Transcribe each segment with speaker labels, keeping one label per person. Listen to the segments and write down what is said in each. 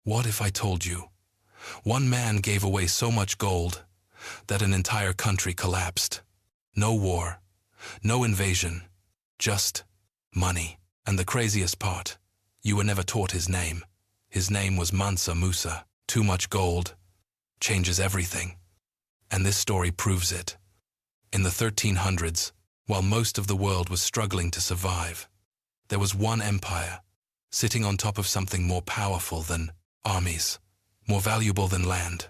Speaker 1: What if I told you? One man gave away so much gold that an entire country collapsed. No war, no invasion, just money. And the craziest part, you were never taught his name. His name was Mansa Musa. Too much gold changes everything. And this story proves it. In the 1300s, while most of the world was struggling to survive, there was one empire sitting on top of something more powerful than armies, more valuable than land,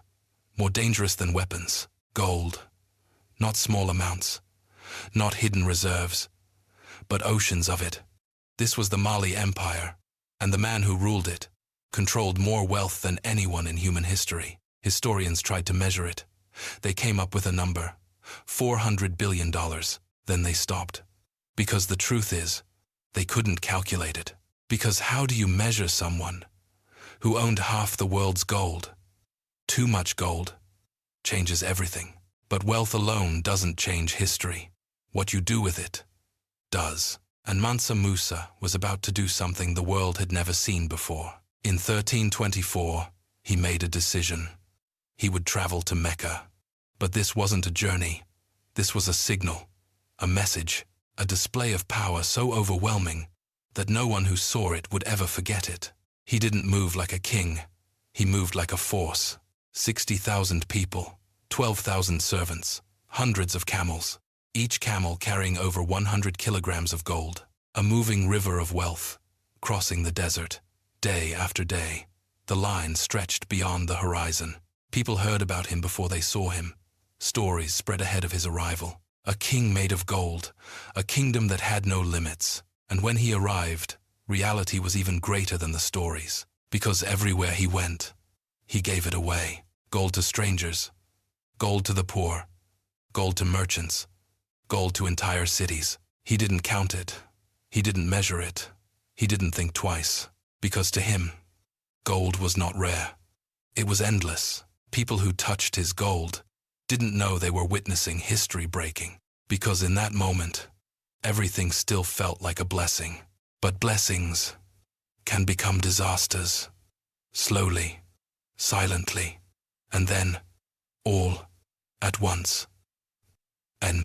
Speaker 1: more dangerous than weapons: gold. Not small amounts, not hidden reserves, but oceans of it. This was the Mali Empire, and the man who ruled it controlled more wealth than anyone in human history. Historians tried to measure it. They came up with a number, $400 billion. Then they stopped. Because the truth is, they couldn't calculate it. Because how do you measure someone who owned half the world's gold? Too much gold changes everything. But wealth alone doesn't change history. What you do with it does. And Mansa Musa was about to do something the world had never seen before. In 1324, he made a decision. He would travel to Mecca. But this wasn't a journey. This was a signal, a message, a display of power so overwhelming that no one who saw it would ever forget it. He didn't move like a king. He moved like a force. 60,000 people, 12,000 servants, hundreds of camels, each camel carrying over 100 kilograms of gold. A moving river of wealth, crossing the desert, day after day. The line stretched beyond the horizon. People heard about him before they saw him. Stories spread ahead of his arrival. A king made of gold, a kingdom that had no limits. And when he arrived, reality was even greater than the stories. Because everywhere he went, he gave it away. Gold to strangers, gold to the poor, gold to merchants, gold to entire cities. He didn't count it. He didn't measure it. He didn't think twice. Because to him, gold was not rare. It was endless. People who touched his gold didn't know they were witnessing history breaking. Because in that moment, everything still felt like a blessing. But blessings can become disasters. Slowly, silently, and then, all at once. And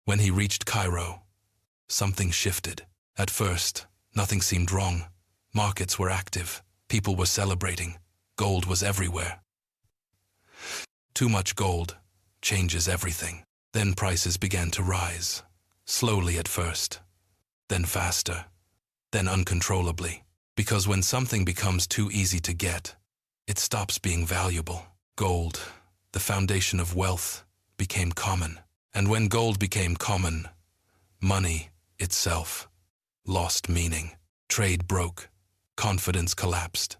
Speaker 1: when he reached Cairo, something shifted. At first, nothing seemed wrong. Markets were active. People were celebrating. Gold was everywhere. Too much gold changes everything. Then prices began to rise. Slowly at first, then faster, then uncontrollably. Because when something becomes too easy to get, it stops being valuable. Gold, the foundation of wealth, became common. And when gold became common, money itself lost meaning. Trade broke, confidence collapsed,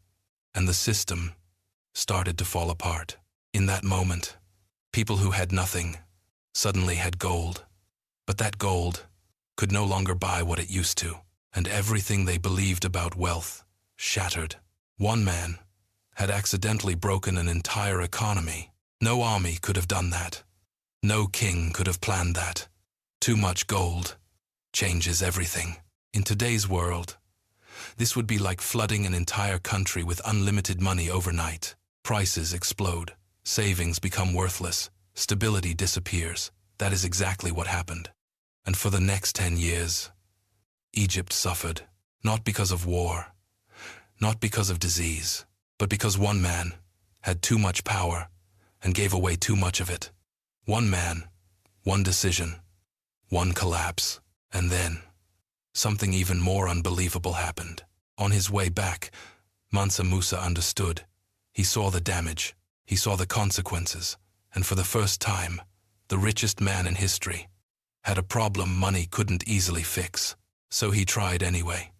Speaker 1: and the system started to fall apart. In that moment, people who had nothing suddenly had gold. But that gold could no longer buy what it used to, and everything they believed about wealth shattered. One man had accidentally broken an entire economy. No army could have done that. No king could have planned that. Too much gold changes everything. In today's world, this would be like flooding an entire country with unlimited money overnight. Prices explode, savings become worthless, stability disappears. That is exactly what happened. And for the next 10 years, Egypt suffered, not because of war, not because of disease, but because one man had too much power and gave away too much of it. One man, one decision, one collapse. And then, something even more unbelievable happened. On his way back, Mansa Musa understood. He saw the damage, he saw the consequences, and for the first time, the richest man in history had a problem money couldn't easily fix. So he tried anyway.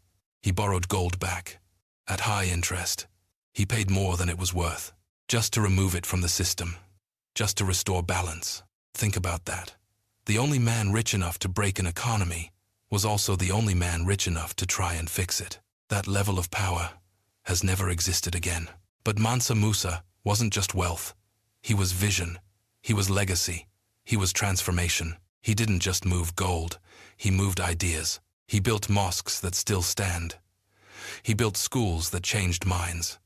Speaker 1: He borrowed gold back, at high interest. He paid more than it was worth, just to remove it from the system, just to restore balance. Think about that. The only man rich enough to break an economy was also the only man rich enough to try and fix it. That level of power has never existed again. But Mansa Musa wasn't just wealth. He was vision. He was legacy. He was transformation. He didn't just move gold. He moved ideas. He built mosques that still stand. He built schools that changed minds.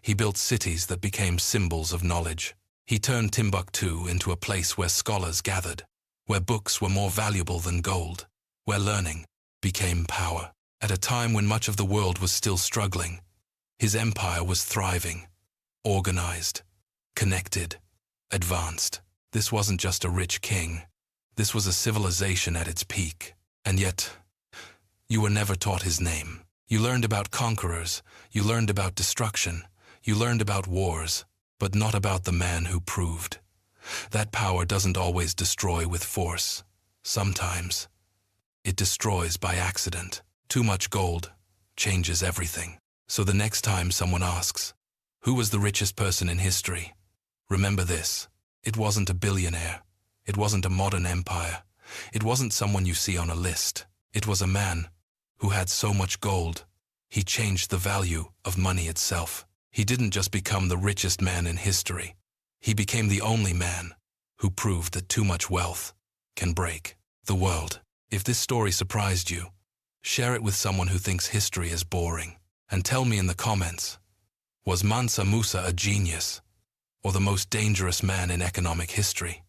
Speaker 1: He built cities that became symbols of knowledge. He turned Timbuktu into a place where scholars gathered, where books were more valuable than gold, where learning became power. At a time when much of the world was still struggling, his empire was thriving, organized, connected, advanced. This wasn't just a rich king. This was a civilization at its peak. And yet, you were never taught his name. You learned about conquerors, you learned about destruction, you learned about wars, but not about the man who proved. That power doesn't always destroy with force. Sometimes, it destroys by accident. Too much gold changes everything. So the next time someone asks, who was the richest person in history? Remember this. It wasn't a billionaire. It wasn't a modern empire. It wasn't someone you see on a list. It was a man who had so much gold, he changed the value of money itself. He didn't just become the richest man in history. He became the only man who proved that too much wealth can break the world. If this story surprised you, share it with someone who thinks history is boring. And tell me in the comments, was Mansa Musa a genius or the most dangerous man in economic history?